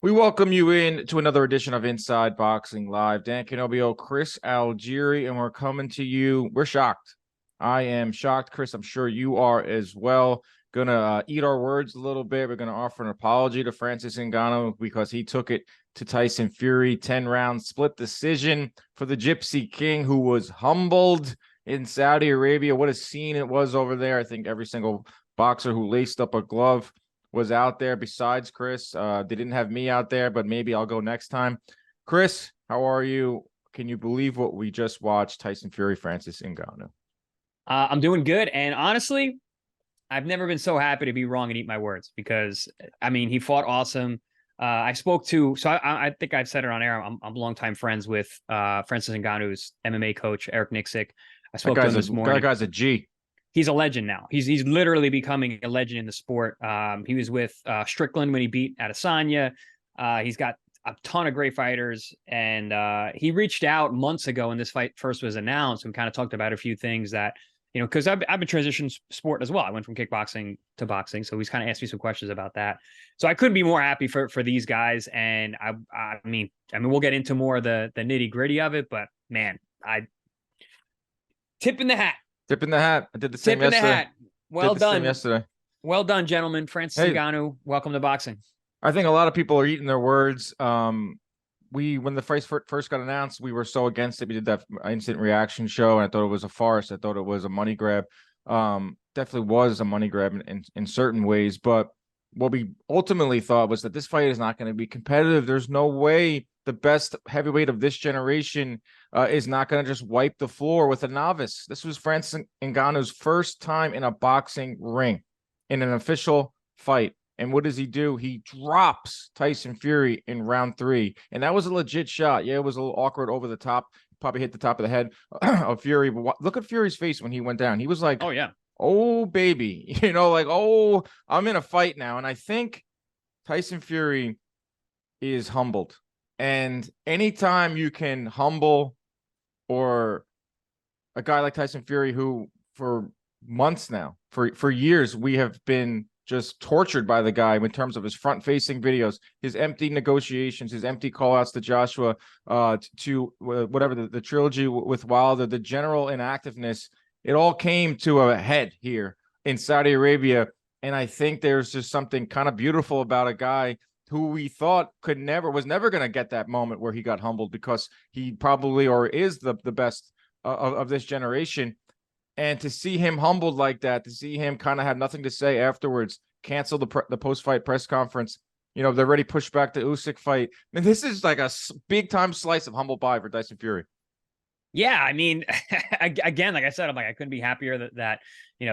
We welcome you in to another edition of Inside Boxing Live. Dan Canobio, Chris Algieri, and we're coming to you. We're shocked. I am shocked, Chris. I'm sure you are as well. Gonna eat our words a little bit. We're gonna offer an apology to Francis Ngannou because he took it to Tyson Fury, 10-round split decision for the Gypsy King, who was humbled in Saudi Arabia. What a scene it was over there. I think every single boxer who laced up a glove was out there besides Chris. They didn't have me out there, but maybe I'll go next time. Chris, how are you? Can you believe what we just watched? Tyson Fury, Francis Ngannou. I'm doing good. And honestly, I've never been so happy to be wrong and eat my words because, I mean, he fought awesome. I spoke to, so I think I've said it on air. I'm longtime friends with Francis Ngannou's MMA coach, Eric Nixick. I spoke to him this morning. That guy's a G. He's a legend now. He's literally becoming a legend in the sport. He was with Strickland when he beat Adesanya. He's got a ton of great fighters, and he reached out months ago when this fight first was announced and kind of talked about a few things that, because I've been transitioning sport as well. I went from kickboxing to boxing, so he's kind of asked me some questions about that. So I couldn't be more happy for these guys, and I mean, we'll get into more of the nitty gritty of it, but man, I tip in the hat. Tip in the hat. I did the same yesterday. Tip in the hat. Well done. Yesterday. Well done, gentlemen. Francis Ngannou, welcome to boxing. I think a lot of people are eating their words. When the fight first got announced, we were so against it. We did that instant reaction show, and I thought it was a farce. I thought it was a money grab. Definitely was a money grab in certain ways. But what we ultimately thought was that this fight is not going to be competitive. There's no way the best heavyweight of this generation is not going to just wipe the floor with a novice. This was Francis Ngannou's first time in a boxing ring in an official fight. And what does he do? He drops Tyson Fury in round 3. And that was a legit shot. Yeah, it was a little awkward over the top. Probably hit the top of the head of Fury. But look at Fury's face when he went down. He was like, oh, yeah. Oh, baby. Like, oh, I'm in a fight now. And I think Tyson Fury is humbled. And anytime you can humble or a guy like Tyson Fury, who for months now, for years, we have been just tortured by the guy in terms of his front-facing videos, his empty negotiations, his empty call-outs to Joshua, to whatever, the trilogy with Wilder, the general inactiveness. It all came to a head here in Saudi Arabia. And I think there's just something kind of beautiful about a guy who we thought was never going to get that moment where he got humbled, because he probably is the best of this generation. And to see him humbled like that, to see him kind of have nothing to say afterwards, cancel the post-fight press conference, they're already pushed back the Usyk fight. I mean, this is like a big-time slice of humble pie for Tyson Fury. Yeah, I mean, again, like I said, I couldn't be happier that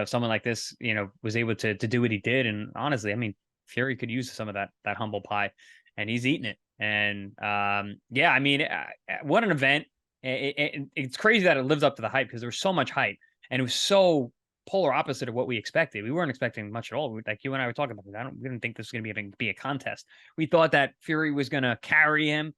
someone like this, was able to do what he did. And honestly, I mean, Fury could use some of that humble pie, and he's eating it. And yeah, I mean, what an event. It's crazy that it lives up to the hype, because there was so much hype, and it was so polar opposite of what we expected. We weren't expecting much at all. Like you and I were talking about, we didn't think this was going to be a contest. We thought that Fury was going to carry him.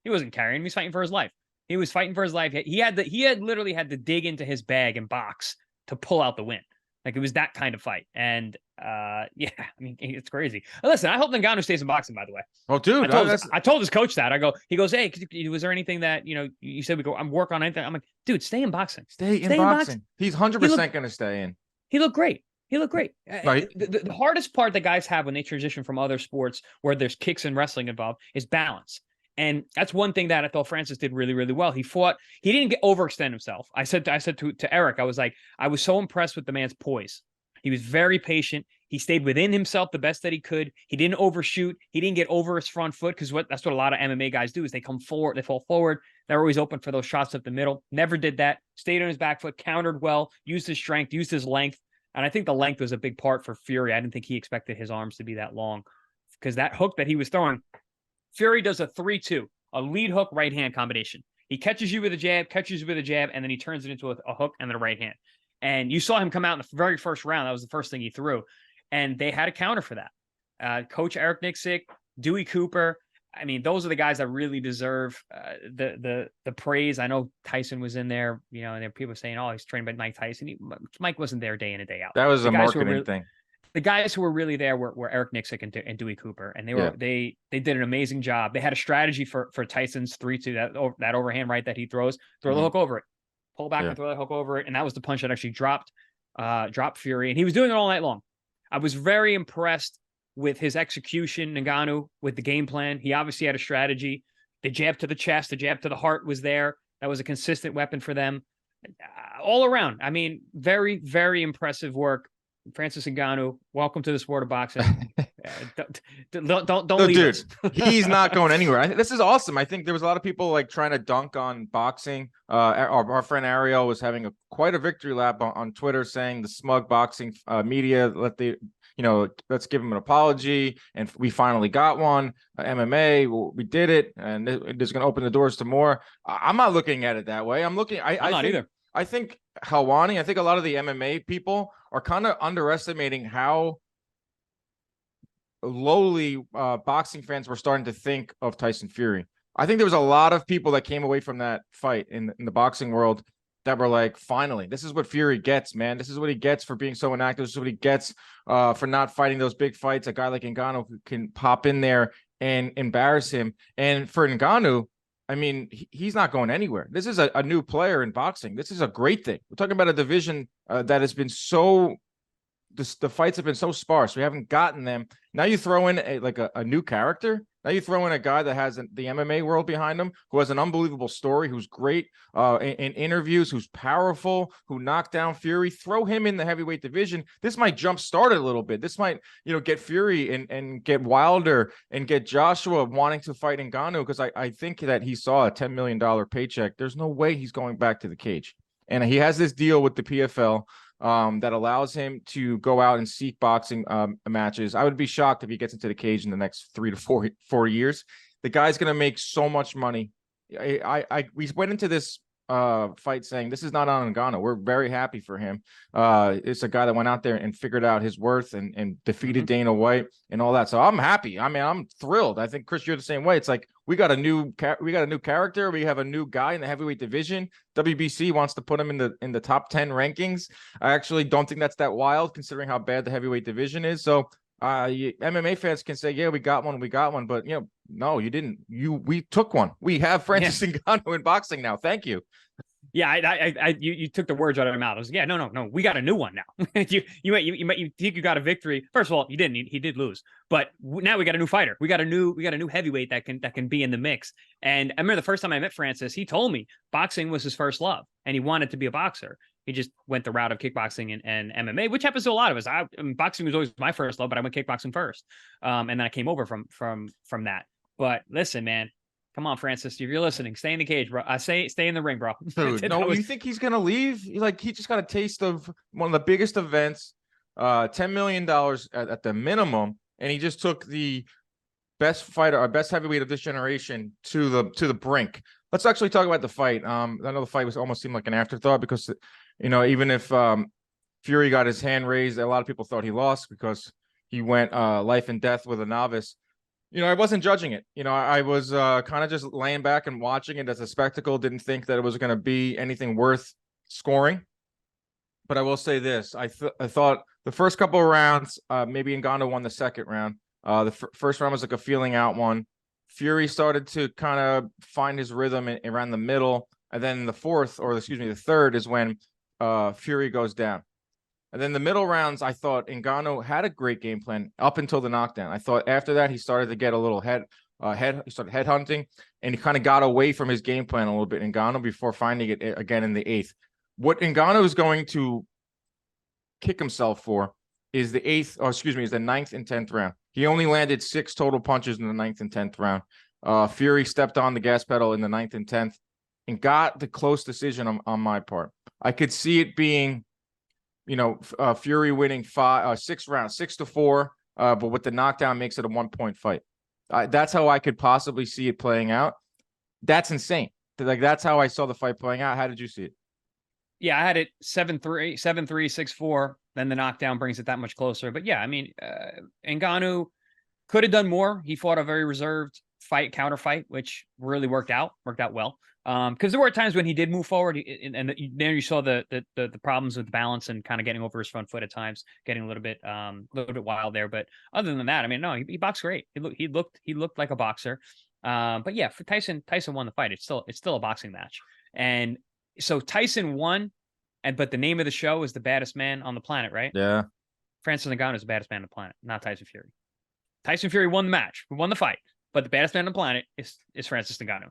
He wasn't carrying him. He's fighting for his life. He was fighting for his life. He had literally had to dig into his bag and box to pull out the win. Like, it was that kind of fight. And yeah, I mean, it's crazy. Listen, I hope Ngannou stays in boxing, by the way. Oh, dude, I told his coach that. He goes, hey, was there anything that, you said I'm working on anything? I'm like, dude, stay in boxing. Stay in boxing. He's 100% going to stay in. He looked great. Right. The hardest part that guys have when they transition from other sports where there's kicks and wrestling involved is balance. And that's one thing that I thought Francis did really, really well. He didn't overextend himself. I said to Eric, I was like, I was so impressed with the man's poise. He was very patient. He stayed within himself the best that he could. He didn't overshoot. He didn't get over his front foot, because that's what a lot of MMA guys do, is they come forward, they fall forward. They're always open for those shots up the middle. Never did that. Stayed on his back foot, countered well, used his strength, used his length. And I think the length was a big part for Fury. I didn't think he expected his arms to be that long, because that hook that he was throwing, Fury does a 3-2, a lead hook right hand combination. He catches you with a jab, and then he turns it into a hook and then a right hand. And you saw him come out in the very first round. That was the first thing he threw. And they had a counter for that. Coach Eric Nixick, Dewey Cooper. I mean, those are the guys that really deserve the praise. I know Tyson was in there, and there were people saying, oh, he's trained by Mike Tyson. Mike wasn't there day in and day out. That was a marketing thing. the guys who were really there were Eric Nicksick and Dewey Cooper, and they did an amazing job. They had a strategy for Tyson's 3-2, that overhand right that he throws, throw the hook over it, pull back and throw the hook over it, and that was the punch that actually dropped Fury, and he was doing it all night long. I was very impressed with his execution, Ngannou, with the game plan. He obviously had a strategy. The jab to the chest, the jab to the heart was there. That was a consistent weapon for them. All around, I mean, very, very impressive work. Francis Ngannou, welcome to the sport of boxing. Don't leave us. He's not going anywhere. This is awesome. I think there was a lot of people like trying to dunk on boxing. Our friend Ariel was having quite a victory lap on Twitter, saying the smug boxing media, let's give him an apology, and we finally got one. MMA, we did it, and it is going to open the doors to more. I'm not looking at it that way. I'm looking. I'm not either. I think Helwani, I think a lot of the MMA people are kind of underestimating how lowly boxing fans were starting to think of Tyson Fury. I think there was a lot of people that came away from that fight in the boxing world that were like, finally, this is what Fury gets, man. This is what he gets for being so inactive. This is what he gets for not fighting those big fights. A guy like Ngannou who can pop in there and embarrass him. And for Ngannou, I mean, he's not going anywhere. This is a new player in boxing. This is a great thing. We're talking about a division that has been so the fights have been so sparse. We haven't gotten them. Now you throw in a new character. Now you throw in a guy that has the MMA world behind him, who has an unbelievable story, who's great in interviews, who's powerful, who knocked down Fury. Throw him in the heavyweight division. This might jumpstart it a little bit. This might, get Fury and get Wilder and get Joshua wanting to fight Ngannou, because I think that he saw a $10 million paycheck. There's no way he's going back to the cage. And he has this deal with the PFL that allows him to go out and seek boxing matches. I would be shocked if he gets into the cage in the next 3 to 4 years. The guy's going to make so much money. We went into this fight saying this is not on Ngannou. We're very happy for him. It's a guy that went out there and figured out his worth and defeated Dana White and all that. So I'm happy. I mean, I'm thrilled. I think, Chris, you're the same way. It's like we got a new character. We have a new guy in the heavyweight division. WBC wants to put him in the top 10 rankings. I actually don't think that's that wild, considering how bad the heavyweight division is. So MMA fans can say, yeah, we got one, but no, you didn't. We took one. We have Francis Ngannou in boxing now. Thank you. Yeah, you took the words out of my mouth. I was yeah, no, we got a new one now. you think you got a victory. First of all, you didn't. He did lose, but now we got a new fighter. We got a new heavyweight that can be in the mix. And I remember the first time I met Francis, he told me boxing was his first love, and he wanted to be a boxer. He just went the route of kickboxing and MMA, which happens to a lot of us. I mean, boxing was always my first love, but I went kickboxing first, and then I came over from that. But listen, man. Come on, Francis. If you're listening, stay in the cage, bro. I say stay in the ring, bro. Dude, no, you think he's gonna leave? Like, he just got a taste of one of the biggest events, $10 million at the minimum, and he just took the best fighter, or best heavyweight of this generation to the brink. Let's actually talk about the fight. I know the fight almost seemed like an afterthought because, even if Fury got his hand raised, a lot of people thought he lost because he went life and death with a novice. I wasn't judging it. I was kind of just laying back and watching it as a spectacle. Didn't think that it was going to be anything worth scoring. But I will say this. I thought the first couple of rounds, maybe Ngannou won the second round. The first round was like a feeling out one. Fury started to kind of find his rhythm around the middle. And then the third is when Fury goes down. And then the middle rounds, I thought Ngannou had a great game plan up until the knockdown. I thought after that, he started to get a little he started head hunting, and he kind of got away from his game plan a little bit, Ngannou, before finding it again in the eighth. What Ngannou is going to kick himself for is the ninth and 10th round. He only landed 6 total punches in the 9th and 10th round. Fury stepped on the gas pedal in the 9th and 10th and got the close decision on my part. I could see it being, Fury winning 6 rounds, 6-4, but with the knockdown makes it a 1-point fight. That's how I could possibly see it playing out. That's insane. That's how I saw the fight playing out. How did you see it? Yeah, I had it 7-3, 7-3, 6-4. Then the knockdown brings it that much closer. But yeah, I mean, Ngannou could have done more. He fought a very reserved counter fight, which really worked out well. Because there were times when he did move forward, and there you saw the problems with balance and kind of getting over his front foot at times, getting a little bit wild there. But other than that, I mean, no, he boxed great. He looked like a boxer. But yeah, for Tyson won the fight. It's still a boxing match, and so Tyson won, but the name of the show is the baddest man on the planet, right? Yeah. Francis Ngannou is the baddest man on the planet, not Tyson Fury. Tyson Fury won the match, won the fight, but the baddest man on the planet is Francis Ngannou.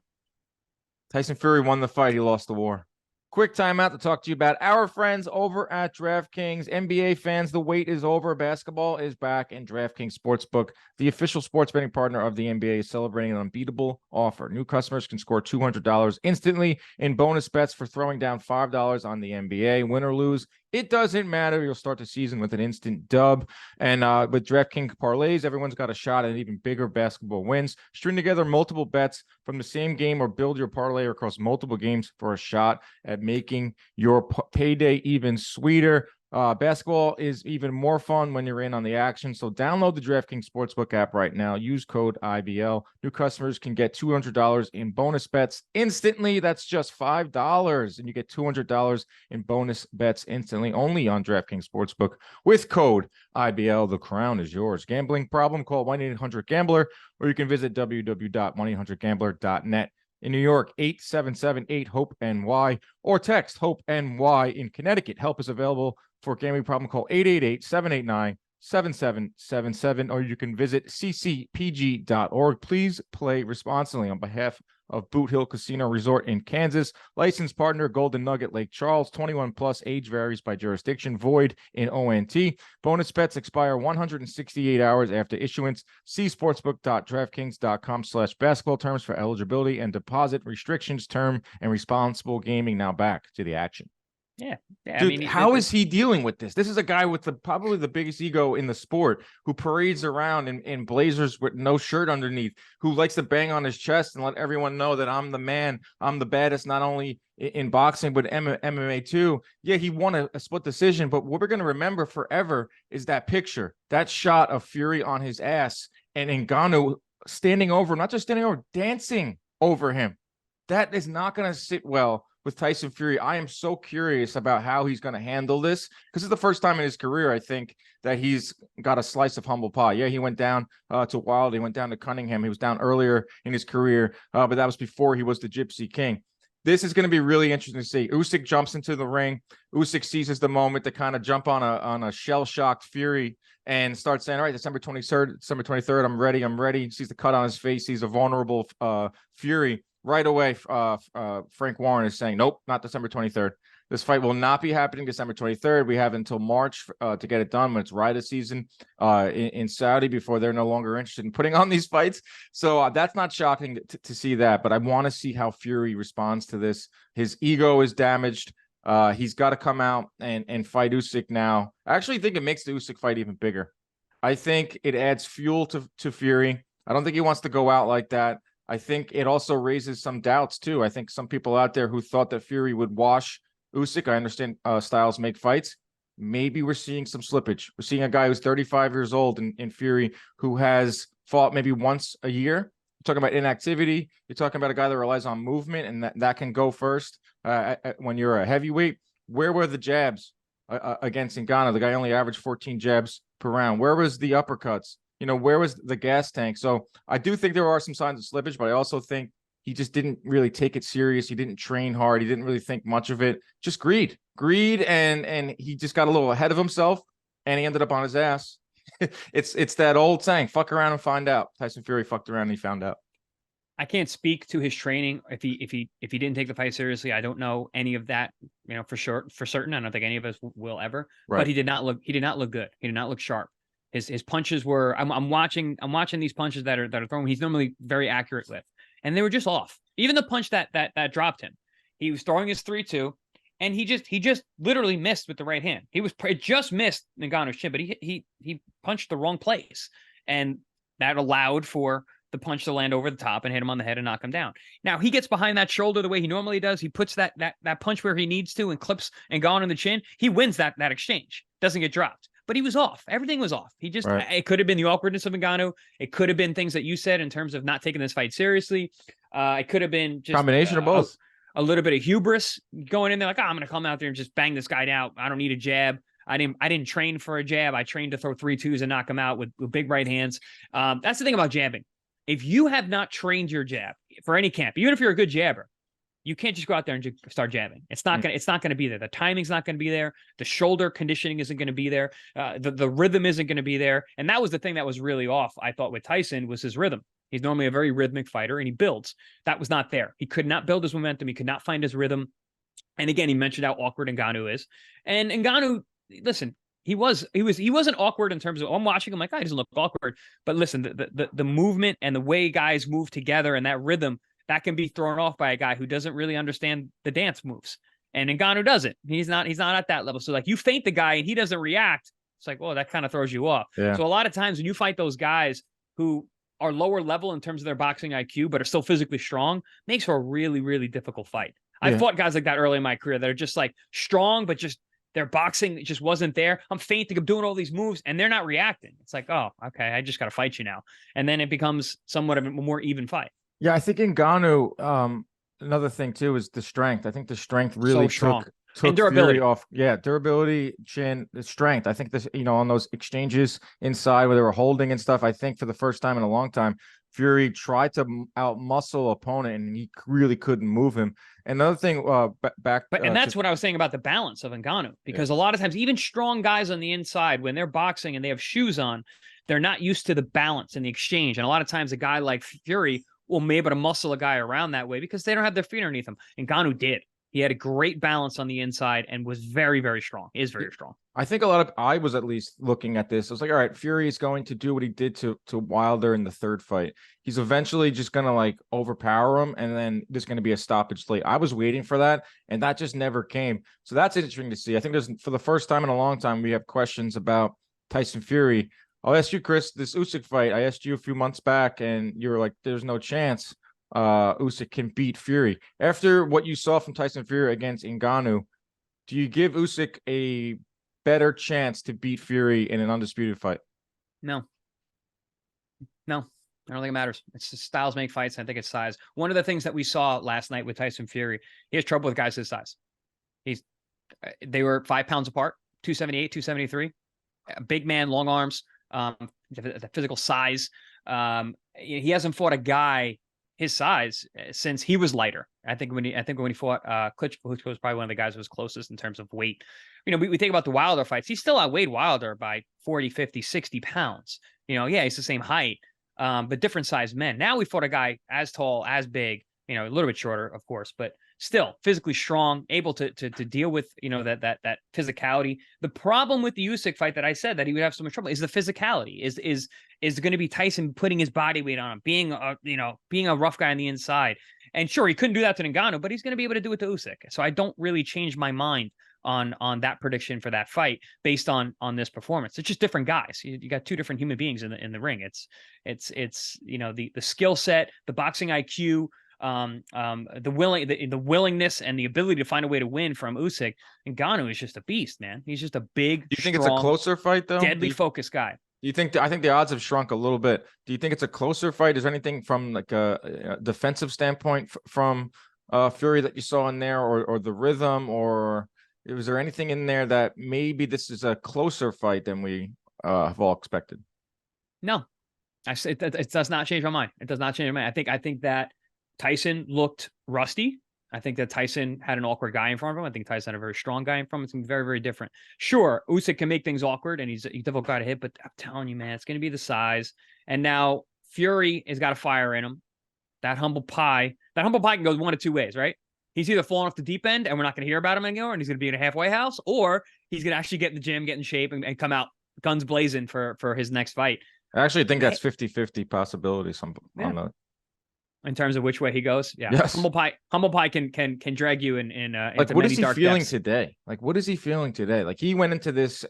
Tyson Fury won the fight. He lost the war. Quick timeout to talk to you about our friends over at DraftKings. NBA fans, the wait is over. Basketball is back, and DraftKings Sportsbook, the official sports betting partner of the NBA, is celebrating an unbeatable offer. New customers can score $200 instantly in bonus bets for throwing down $5 on the NBA. Win or lose, it doesn't matter. You'll start the season with an instant dub. And with DraftKings parlays, everyone's got a shot at even bigger basketball wins. String together multiple bets from the same game or build your parlay across multiple games for a shot at making your payday even sweeter. Basketball is even more fun when you're in on the action. So download the DraftKings Sportsbook app right now. Use code IBL. New customers can get $200 in bonus bets instantly. That's just $5. And you get $200 in bonus bets instantly only on DraftKings Sportsbook with code IBL. The crown is yours. Gambling problem? Call 1-800-GAMBLER, or you can visit www.1800gambler.net. In New York, 877-8-HOPE-NY, or text HOPE-NY. In Connecticut, help is available for gambling problem. Call 888-789-7777, or you can visit ccpg.org. Please play responsibly. On behalf of Boot Hill Casino Resort in Kansas, licensed partner Golden Nugget Lake Charles, 21 plus, age varies by jurisdiction, void in ONT. Bonus bets expire 168 hours after issuance. See sportsbook.draftkings.com/basketball terms for eligibility and deposit restrictions, term and responsible gaming. Now back to the action. Yeah. Dude, I mean, how is he dealing with this? This is a guy with probably the biggest ego in the sport, who parades around in blazers with no shirt underneath, who likes to bang on his chest and let everyone know that I'm the man, I'm the baddest, not only in boxing, but MMA too. Yeah, he won a split decision, but what we're going to remember forever is that picture, that shot of Fury on his ass and Ngannou standing over, not just standing over, dancing over him. That is not going to sit well with Tyson Fury. I am so curious about how he's going to handle this, because it's the first time in his career, I think, that he's got a slice of humble pie. Yeah, he went down to Wilder. He went down to Cunningham. He was down earlier in his career, but that was before he was the Gypsy King. This is going to be really interesting to see. Usyk jumps into the ring. Usyk seizes the moment to kind of jump on a shell-shocked Fury and starts saying, all right, December 23rd, I'm ready. He sees the cut on his face. He's a vulnerable Fury. Right away, Frank Warren is saying, nope, not December 23rd. This fight will not be happening December 23rd. We have until March to get it done, when it's Rida season in Saudi, before they're no longer interested in putting on these fights. So that's not shocking to see that, but I want to see how Fury responds to this. His ego is damaged. He's got to come out and fight Usyk now. I actually think it makes the Usyk fight even bigger. I think it adds fuel to Fury. I don't think he wants to go out like that. I think it also raises some doubts too. I think some people out there who thought that Fury would wash Usyk, I understand styles make fights. Maybe we're seeing some slippage. We're seeing a guy who's 35 years old in Fury, who has fought maybe once a year. You're talking about inactivity. You're talking about a guy that relies on movement, and that can go first when you're a heavyweight. Where were the jabs against Ngannou? The guy only averaged 14 jabs per round. Where was the uppercuts? Where was the gas tank? So I do think there are some signs of slippage, but I also think he just didn't really take it serious. He didn't train hard. He didn't really think much of it. Just greed, and he just got a little ahead of himself, and he ended up on his ass. It's that old saying, fuck around and find out. Tyson Fury fucked around and he found out. I can't speak to his training. If he didn't take the fight seriously, I don't know any of that, for certain. I don't think any of us will ever. Right. But he did not look good. He did not look sharp. His punches were. I'm watching these punches that are thrown. He's normally very accurate with, and they were just off. Even the punch that dropped him, he was throwing his 3-2, and he just literally missed with the right hand. It just missed Ngannou's chin, but he punched the wrong place, and that allowed for the punch to land over the top and hit him on the head and knock him down. Now he gets behind that shoulder the way he normally does. He puts that punch where he needs to and clips Ngannou in the chin. He wins that exchange. Doesn't get dropped. but he was off. Everything was off. He just, Right. it could have been the awkwardness of Ngannou. It could have been things that you said in terms of not taking this fight seriously. It could have been just Combination of both. A little bit of hubris going in there, like, oh, I'm going to come out there and just bang this guy out. I don't need a jab. I didn't train for a jab. I trained to throw 3-2s and knock him out with big right hands. That's the thing about jabbing. If you have not trained your jab for any camp, even if you're a good jabber, you can't just go out there and start jabbing. It's not gonna be there. The timing's not gonna be there. The shoulder conditioning isn't gonna be there. The rhythm isn't gonna be there. And that was the thing that was really off, I thought, with Tyson, was his rhythm. He's normally a very rhythmic fighter, and he builds. That was not there. He could not build his momentum. He could not find his rhythm. And again, he mentioned how awkward Ngannou is. And Ngannou, listen, he wasn't awkward in terms of, I'm watching him like, oh, he doesn't look awkward. But listen, the movement and the way guys move together and that rhythm, that can be thrown off by a guy who doesn't really understand the dance moves. And Ngannou doesn't. He's not at that level. So like, you feint the guy and he doesn't react. It's like, well, that kind of throws you off. Yeah. So a lot of times when you fight those guys who are lower level in terms of their boxing IQ, but are still physically strong, makes for a really, really difficult fight. Yeah. I fought guys like that early in my career that are just like strong, but just their boxing just wasn't there. I'm feinting, I'm doing all these moves, and they're not reacting. It's like, oh, okay, I just got to fight you now. And then it becomes somewhat of a more even fight. Yeah, I think Ngannou, another thing too is the strength. I think the strength really took and durability Fury off. Yeah, durability, chin, the strength. I think this, on those exchanges inside where they were holding and stuff, I think for the first time in a long time, Fury tried to out-muscle opponent, and he really couldn't move him. Another thing, and that's what I was saying about the balance of Ngannou, because a lot of times, even strong guys on the inside, when they're boxing and they have shoes on, they're not used to the balance and the exchange. And a lot of times, a guy like Fury will be able to muscle a guy around that way because they don't have their feet underneath them. Ngannou did. He had a great balance on the inside and was very, very strong. Is very strong. I think I was at least looking at this. I was like, all right, Fury is going to do what he did to Wilder in the third fight. He's eventually just going to like overpower him, and then there's going to be a stoppage late. I was waiting for that, and that just never came. So that's interesting to see. I think for the first time in a long time, we have questions about Tyson Fury. I'll ask you, Chris, this Usyk fight. I asked you a few months back, and you were like, there's no chance Usyk can beat Fury. After what you saw from Tyson Fury against Ngannou, do you give Usyk a better chance to beat Fury in an undisputed fight? No. I don't think it matters. It's just styles make fights. I think it's size. One of the things that we saw last night with Tyson Fury, he has trouble with guys his size. They were 5 pounds apart, 278, 273. A big man, long arms, the physical size. He hasn't fought a guy his size since he was lighter. I think when he fought Klitschko, who was probably one of the guys who was closest in terms of weight. We think about the Wilder fights. He still outweighed Wilder by 40, 50, 60 pounds. He's the same height, but different sized men. Now we fought a guy as tall, as big, a little bit shorter, of course, but still physically strong, able to deal with, that physicality. The problem with the Usyk fight that I said that he would have so much trouble is the physicality. Is going to be Tyson putting his body weight on him, being a rough guy on the inside. And sure, he couldn't do that to Ngannou, but he's going to be able to do it to Usyk. So I don't really change my mind on that prediction for that fight based on this performance. It's just different guys. You got two different human beings in the ring. It's the skill set, the boxing IQ, the willingness and the ability to find a way to win from Usyk. Ngannou is just a beast, man. He's just a big, do you think it's a closer fight though? Deadly focused guy. Do you think? I think the odds have shrunk a little bit. Do you think it's a closer fight? Is there anything from like a defensive standpoint from Fury that you saw in there, or the rhythm, or was there anything in there that maybe this is a closer fight than we have all expected? No, it does not change my mind. It does not change my mind. I think that Tyson looked rusty. I think that Tyson had an awkward guy in front of him. I think Tyson had a very strong guy in front of him. It's going to be very, very different. Sure, Usyk can make things awkward, and he's a difficult guy to hit, but I'm telling you, man, it's going to be the size. And now Fury has got a fire in him. That humble pie can go one of two ways, right? He's either falling off the deep end, and we're not going to hear about him anymore, and he's going to be in a halfway house, or he's going to actually get in the gym, get in shape, and come out guns blazing for his next fight. I actually think that's 50-50 possibility. In terms of which way he goes, yeah. Yes. Humble pie can drag you in like, what is he feeling today? Like, what is he feeling today? Like, he went into this,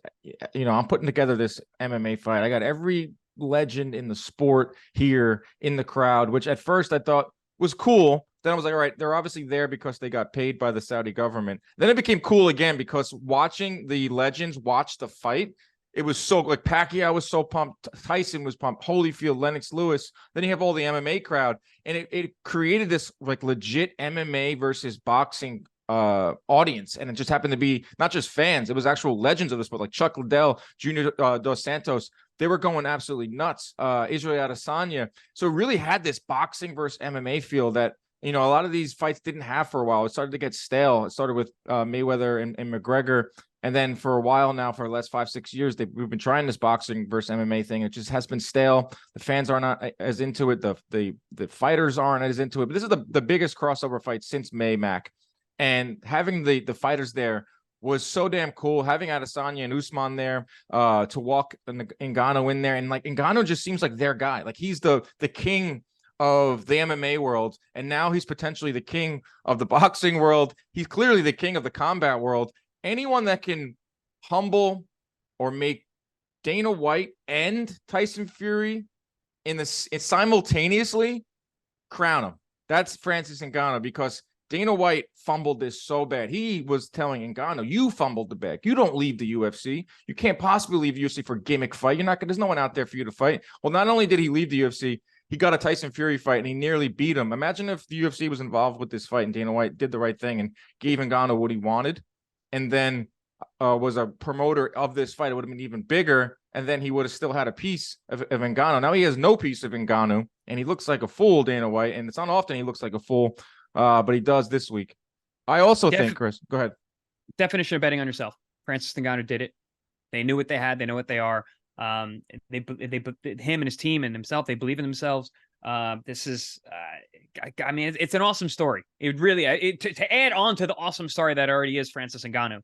I'm putting together this MMA fight. I got every legend in the sport here in the crowd, which at first I thought was cool. Then I was like, all right, they're obviously there because they got paid by the Saudi government. Then it became cool again because watching the legends watch the fight, it was so like Pacquiao was so pumped, Tyson was pumped, Holyfield, Lennox Lewis. Then you have all the MMA crowd, and it created this like legit MMA versus boxing audience, and it just happened to be not just fans, it was actual legends of the sport, like Chuck Liddell, Junior Dos Santos. They were going absolutely nuts. Israel Adesanya. So it really had this boxing versus MMA feel that, you know, a lot of these fights didn't have for a while. It started to get stale. It started with Mayweather and McGregor. And then for a while now, for the last 5-6 years, we've been trying this boxing versus MMA thing. It just has been stale. The fans are not as into it. The fighters aren't as into it. But this is the biggest crossover fight since May, Mac. And having the fighters there was so damn cool. Having Adesanya and Usman there to walk Ngannou in there. And like Ngannou just seems like their guy. Like he's the king of the MMA world. And now he's potentially the king of the boxing world. He's clearly the king of the combat world. Anyone that can humble or make Dana White and Tyson Fury simultaneously, crown him. That's Francis Ngannou, because Dana White fumbled this so bad. He was telling Ngannou, you fumbled the bag. You don't leave the UFC. You can't possibly leave UFC for a gimmick fight. There's no one out there for you to fight. Well, not only did he leave the UFC, he got a Tyson Fury fight and he nearly beat him. Imagine if the UFC was involved with this fight and Dana White did the right thing and gave Ngannou what he wanted, and then was a promoter of this fight. It would have been even bigger, and then he would have still had a piece of Ngannou. Now he has no piece of Ngannou, and he looks like a fool, Dana White, and it's not often he looks like a fool, but he does this week. I also think, Chris, go ahead. Definition of betting on yourself. Francis Ngannou did it. They knew what they had. They know what they are. Him and his team and himself, they believe in themselves. This is, I mean, it's an awesome story. It really, to add on to the awesome story that already is Francis Ngannou,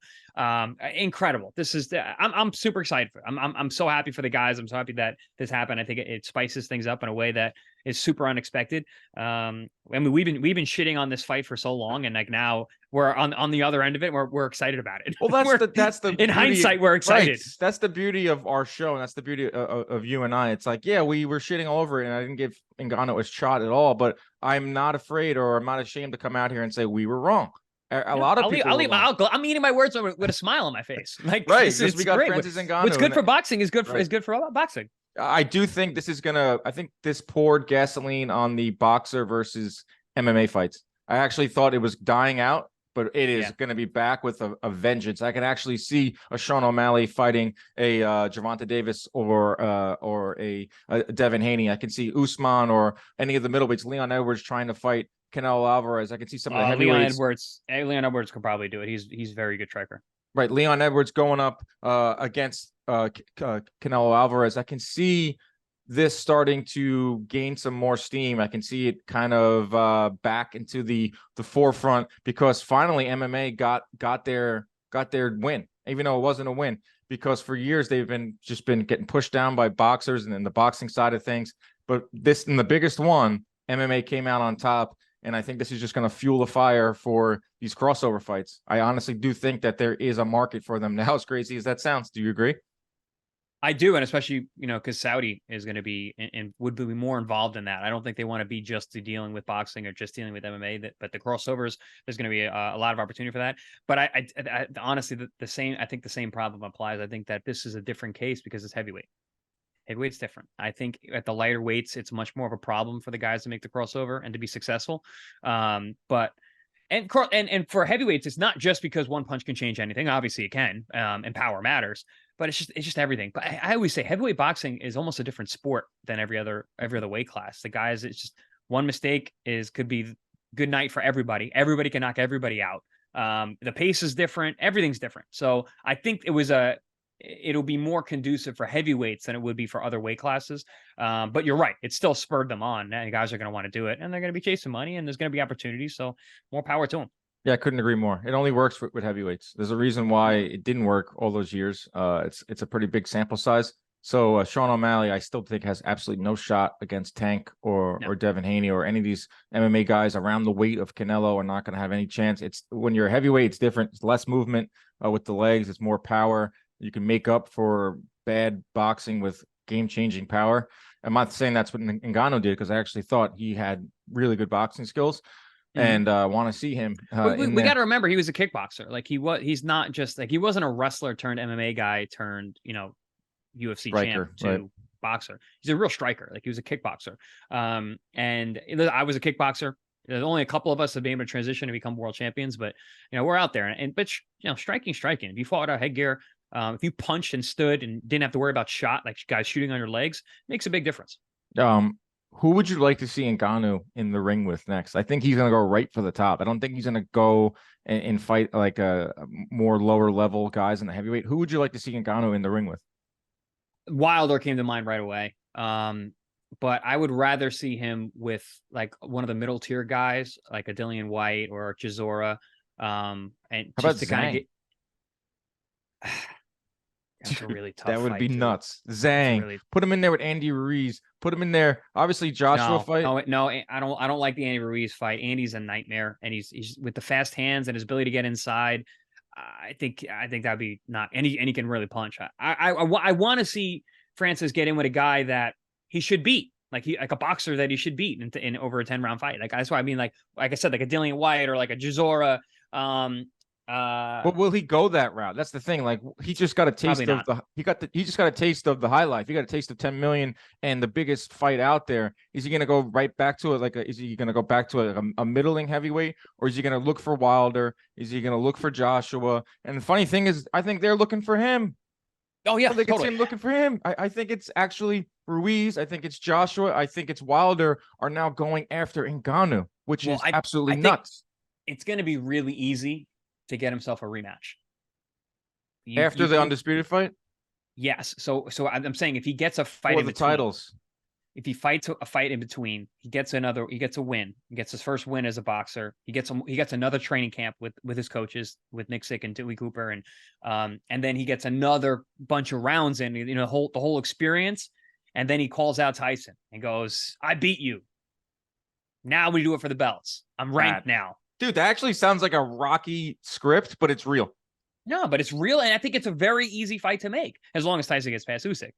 incredible. This is, I'm super excited for it. I'm so happy for the guys. I'm so happy that this happened. I think it spices things up in a way that is super unexpected. I mean, we've been shitting on this fight for so long, and like now we're on the other end of it. We're excited about it. Well, that's the in hindsight, we're excited. Right. That's the beauty of our show, and that's the beauty of you and I. It's like, yeah, we were shitting all over it, and I didn't give Ngannou a shot at all, but I'm not afraid, or I'm not ashamed to come out here and say we were wrong. A lot of people. I'm eating my words with a smile on my face. Like, right, because we got great. Francis Ngannou. What's good for boxing is good for boxing. I do think this is I think this poured gasoline on the boxer versus MMA fights. I actually thought it was dying out, but it is going to be back with a vengeance. I can actually see a Sean O'Malley fighting a Gervonta Davis or a Devin Haney. I can see Usman or any of the middleweights, Leon Edwards trying to fight Canelo Alvarez. I can see some of the heavyweights. Leon Edwards could probably do it. He's a very good striker. Right, Leon Edwards going up against Canelo Alvarez. I can see this starting to gain some more steam. I can see it kind of back into the forefront, because finally MMA got their win, even though it wasn't a win, because for years they've been getting pushed down by boxers and then the boxing side of things. But this, and the biggest one, MMA came out on top. And I think this is just going to fuel the fire for these crossover fights. I honestly do think that there is a market for them now, as crazy as that sounds. Do you agree? I do, and especially, because Saudi is going to be and would be more involved in that. I don't think they want to be just dealing with boxing or just dealing with MMA. But the crossovers, there's going to be a lot of opportunity for that. But I honestly, the same problem applies. I think that this is a different case because it's heavyweight. Heavyweight's different. I think at the lighter weights, it's much more of a problem for the guys to make the crossover and to be successful. But for heavyweights, it's not just because one punch can change anything. Obviously, it can, and power matters. But it's just everything. But I always say heavyweight boxing is almost a different sport than every other weight class. The guys, it's just one mistake could be good night for everybody. Everybody can knock everybody out. The pace is different. Everything's different. So I think it'll be more conducive for heavyweights than it would be for other weight classes. But you're right. It still spurred them on. And guys are going to want to do it, and they're going to be chasing money, and there's going to be opportunities. So more power to them. Yeah, I couldn't agree more. It only works with heavyweights. There's a reason why it didn't work all those years. It's a pretty big sample size. So Sean O'Malley, I still think, has absolutely no shot against Tank or Devin Haney or any of these MMA guys around the weight of Canelo are not going to have any chance. It's when you're a heavyweight, it's different. It's less movement with the legs. It's more power. You can make up for bad boxing with game-changing power. I'm not saying that's what Ngannou did, because I actually thought he had really good boxing skills, and want to see him. We got to remember, he was a kickboxer. Like he's not just like, he wasn't a wrestler turned MMA guy turned UFC striker, champ to right. boxer. He's a real striker. Like he was a kickboxer. And I was a kickboxer. There's only a couple of us have been able to transition and become world champions, but we're out there. But striking. If you fought without headgear, if you punched and stood and didn't have to worry about shot, like guys shooting on your legs, makes a big difference. Who would you like to see Ngannou in the ring with next? I think he's going to go right for the top. I don't think he's going to go and fight like a more lower level guys in the heavyweight. Who would you like to see Ngannou in the ring with? Wilder came to mind right away. But I would rather see him with like one of the middle tier guys, like a Dillian White or Chisora. And How just about to kind of Zhang? get that's a really tough That would fight, be too. nuts. Zhang, put him in there with Andy Ruiz. Put him in there. Obviously, Joshua fight. No, I don't like the Andy Ruiz fight. Andy's a nightmare, and he's with the fast hands and his ability to get inside. I think that'd be not, and he can really punch. I want to see Francis get in with a guy that he should beat, like a boxer that he should beat in over a 10-round fight. Like that's why I mean, like I said, like a Dillian White or like a Chisora. But will he go that route? That's the thing. Like he just got a taste of he just got a taste of the high life. He got a taste of 10 million and the biggest fight out there. Is he going to go right back to it? Is he going to go back to a middling heavyweight, or is he going to look for Wilder? Is he going to look for Joshua? And the funny thing is, I think they're looking for him. Oh yeah, I think it's him looking for him. I think it's actually Ruiz. I think it's Joshua. I think it's Wilder are now going after Ngannou, which is absolutely nuts. It's going to be really easy to get himself a rematch After the undisputed fight. Yes. So I'm saying if he gets a fight in the titles, if he fights a fight in between, he gets a win. He gets his first win as a boxer. He gets another training camp with his coaches, with Nick Sick and Dewey Cooper, and then he gets another bunch of rounds in, the whole experience, and then he calls out Tyson and goes, "I beat you. Now we do it for the belts. I'm ranked now." Dude, that actually sounds like a Rocky script, but it's real. No, but it's real, and I think it's a very easy fight to make as long as Tyson gets past Usyk.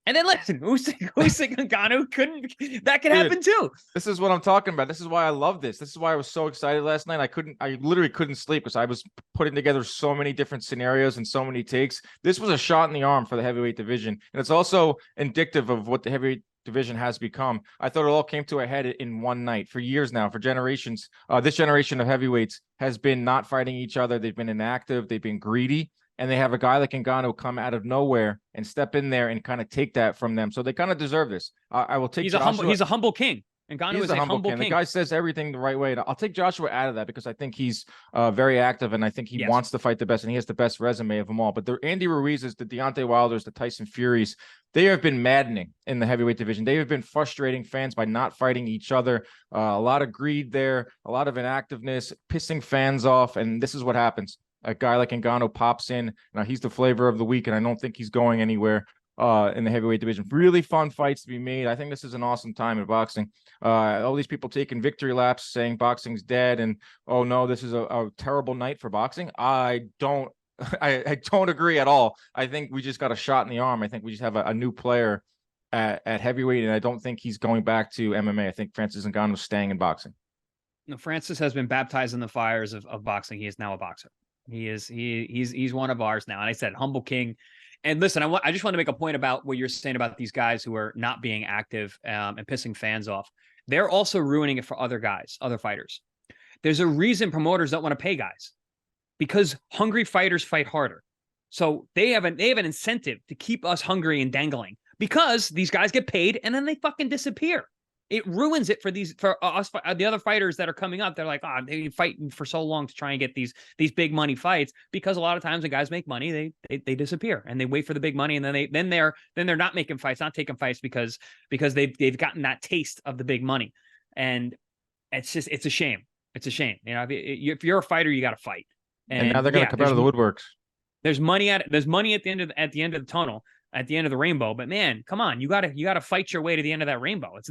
And then listen, Usyk and Ngannou could happen too. This is what I'm talking about. This is why I love this. This is why I was so excited last night. I literally couldn't sleep because I was putting together so many different scenarios and so many takes. This was a shot in the arm for the heavyweight division, and it's also indicative of what the heavyweight division has become. I thought it all came to a head in one night. For years now, for generations, this generation of heavyweights has been not fighting each other. They've been inactive. They've been greedy. And they have a guy like Ngannou come out of nowhere and step in there and kind of take that from them. So they kind of deserve this. I will take Joshua. He's a humble king. Ngannou is a humble king. The guy says everything the right way. I'll take Joshua out of that because I think he's very active and I think he wants to fight the best and he has the best resume of them all. But the Andy Ruizes, the Deontay Wilders, the Tyson Furies, they have been maddening in the heavyweight division. They have been frustrating fans by not fighting each other. A lot of greed there, a lot of inactiveness, pissing fans off. And this is what happens. A guy like Ngannou pops in. Now he's the flavor of the week, and I don't think he's going anywhere in the heavyweight division. Really fun fights to be made. I think this is an awesome time in boxing. All these people taking victory laps, saying boxing's dead, and oh no, this is a terrible night for boxing. I don't agree at all. I think we just got a shot in the arm. I think we just have a new player at heavyweight, and I don't think he's going back to MMA. I think Francis Ngannou's staying in boxing. No, Francis has been baptized in the fires of boxing. He is now a boxer. He's one of ours now. And I said, humble king. And listen, I just want to make a point about what you're saying about these guys who are not being active and pissing fans off. They're also ruining it for other guys, other fighters. There's a reason promoters don't want to pay guys, because hungry fighters fight harder. So they have an incentive to keep us hungry and dangling, because these guys get paid and then they fucking disappear. It ruins it for us, the other fighters that are coming up. They're like, they fighting for so long to try and get these big money fights, because a lot of times when guys make money, they disappear and they wait for the big money, and then they're not making fights, not taking fights because they've gotten that taste of the big money, and it's a shame. It's a shame. If you're a fighter, you got to fight. And now they're going to come out of the woodworks. There's money at the end of the tunnel, at the end of the rainbow. But man, come on, you gotta fight your way to the end of that rainbow. It's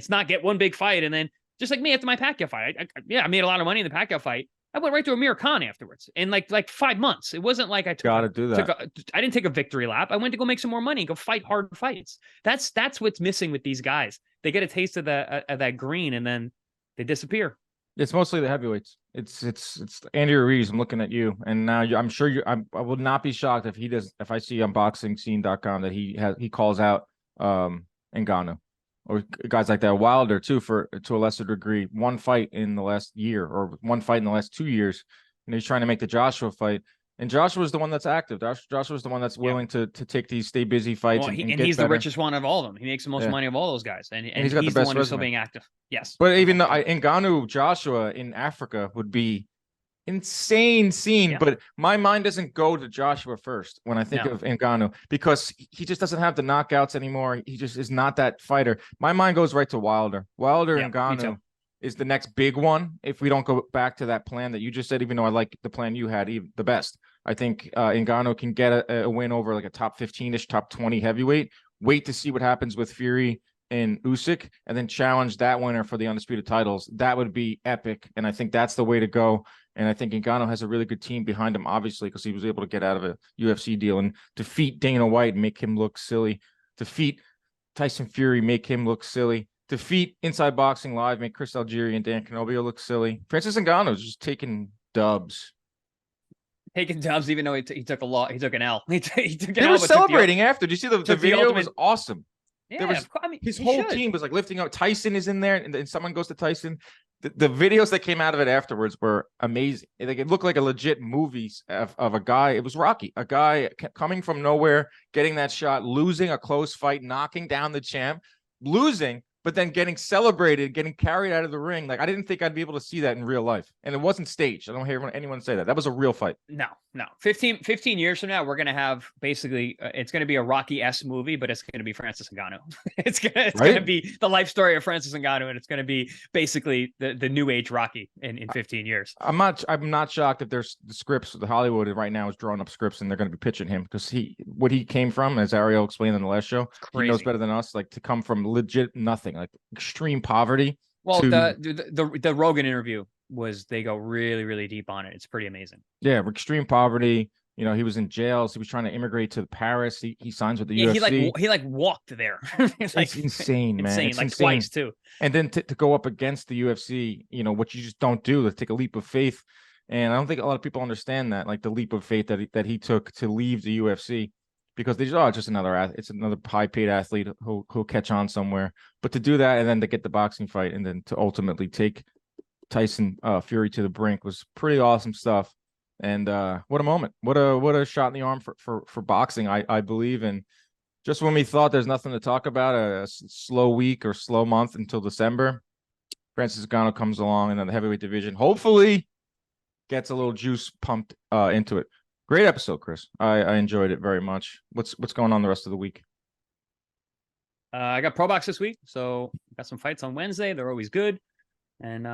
not get one big fight and then, just like me after my Pacquiao fight. I made a lot of money in the Pacquiao fight. I went right to Amir Khan afterwards in like 5 months. It wasn't like I didn't take a victory lap. I went to go make some more money, go fight hard fights. That's what's missing with these guys. They get a taste of that green and then they disappear. It's mostly the heavyweights. It's Andy Ruiz. I'm looking at you, and now I'm sure you. I would not be shocked if he does. If I see on BoxingScene.com that he calls out Ngannou or guys like that. Wilder too, for to a lesser degree. One fight in the last year, or one fight in the last 2 years, and he's trying to make the Joshua fight. And Joshua's the one that's active. Joshua's the one that's willing to take these stay busy fights. Well, and he's get the better. richest one of all of them. He makes the most money of all those guys, and he's got he's the the best one who's still resume. being active. Yes, But even though Ngannou Joshua in Africa would be insane scene, but my mind doesn't go to Joshua first when I think of Ngannou, because he just doesn't have the knockouts anymore. He just is not that fighter. My mind goes right to Wilder. Ngannou is the next big one if we don't go back to that plan that you just said, even though I like the plan you had the best. I think Ngannou can get a win over like a top 15-ish, top 20 heavyweight. Wait to see what happens with Fury and Usyk, and then challenge that winner for the undisputed titles. That would be epic, and I think that's the way to go. And I think Ngannou has a really good team behind him, obviously, because he was able to get out of a UFC deal and defeat Dana White and make him look silly. Defeat Tyson Fury, make him look silly. Defeat Inside Boxing Live, make Chris Algieri and Dan Canobio look silly. Francis Ngannou is just taking dubs. Taking dubs, even though he took a lot. He took an L. He took an They L, were celebrating after. Did you see the video? It was awesome. Yeah, his whole team was like lifting up. Tyson is in there, and then someone goes to Tyson. The videos that came out of it afterwards were amazing. Like, it looked like a legit movie of a guy. It was Rocky, a guy coming from nowhere, getting that shot, losing a close fight, knocking down the champ, losing, but then getting celebrated, getting carried out of the ring. Like, I didn't think I'd be able to see that in real life. And it wasn't staged. I don't hear anyone say that. That was a real fight. No. 15 years from now, we're going to have basically, it's going to be a Rocky-esque movie, but it's going to be Francis Ngannou. It's going to be the life story of Francis Ngannou, and it's going to be basically the new age Rocky in 15 years. I'm not shocked if there's the scripts. The Hollywood right now is drawing up scripts, and they're going to be pitching him, because what he came from, as Ariel explained in the last show, he knows better than us. Like, to come from legit nothing, like extreme poverty. Well, the Rogan interview they go really, really deep on it. It's pretty amazing. Yeah, extreme poverty. You know, he was in jail, so he was trying to immigrate to Paris. He signs with the UFC. He walked there. It's insane, man. It's insane. Twice too. And then to go up against the UFC, you know, what you just don't do, to take a leap of faith. And I don't think a lot of people understand that, like the leap of faith that he took to leave the UFC, because they just, it's just it's another high-paid athlete who'll catch on somewhere. But to do that, and then to get the boxing fight, and then to ultimately take Tyson Fury to the brink, was pretty awesome stuff. And what a moment. What a shot in the arm for boxing, I believe. And just when we thought there's nothing to talk about, a slow week or slow month until December, Francis Ngannou comes along, and then the heavyweight division hopefully gets a little juice pumped into it. Great episode, Chris. I enjoyed it very much. What's going on the rest of the week? I got Pro Box this week, so got some fights on Wednesday. They're always good. And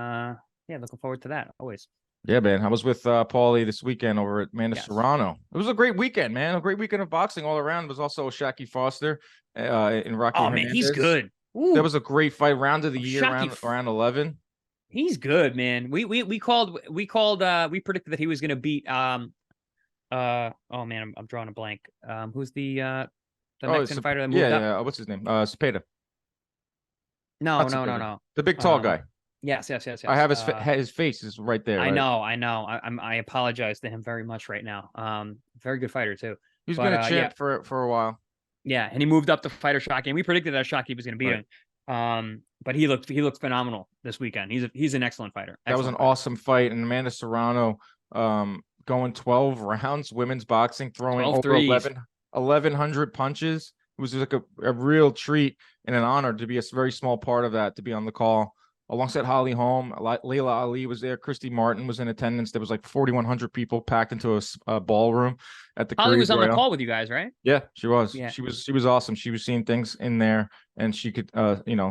looking forward to that always. Yeah, man. I was with Paulie this weekend over at Amanda Serrano. It was a great weekend, man. A great weekend of boxing all around. There was also Shaqy Foster in Rocky. Oh, man, he's good. That was a great fight. Round of the year, round 11. He's good, man. We predicted that he was going to beat oh man, I'm drawing a blank. Who's the Mexican fighter that moved up? Yeah. What's his name? Cepeda. No. The big tall guy. Yes. I have his face is right there. I know. I apologize to him very much right now. Very good fighter too. He's been a champ for a while. Yeah, and he moved up to fighter Shaqy, and we predicted that Shaqy was going to beat him. But he looked phenomenal this weekend. He's an excellent fighter. That was an awesome fight, and Amanda Serrano going 12 rounds, women's boxing, throwing over 1,100 punches. It was like a real treat and an honor to be a very small part of that, to be on the call. Alongside Holly Holm, Layla Ali was there. Christy Martin was in attendance. There was like 4,100 people packed into a ballroom at the. Holly was on the call with you guys, right? Yeah, she was. Yeah. She was awesome. She was seeing things in there, and she could,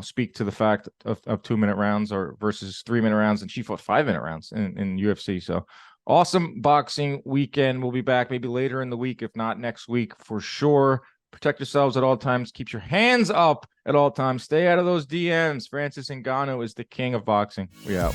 speak to the fact of 2-minute rounds versus 3-minute rounds, and she fought 5-minute rounds in UFC. So awesome boxing weekend. We'll be back maybe later in the week, if not next week for sure. Protect yourselves at all times. Keep your hands up at all times. Stay out of those DMs. Francis Ngannou is the king of boxing. We out.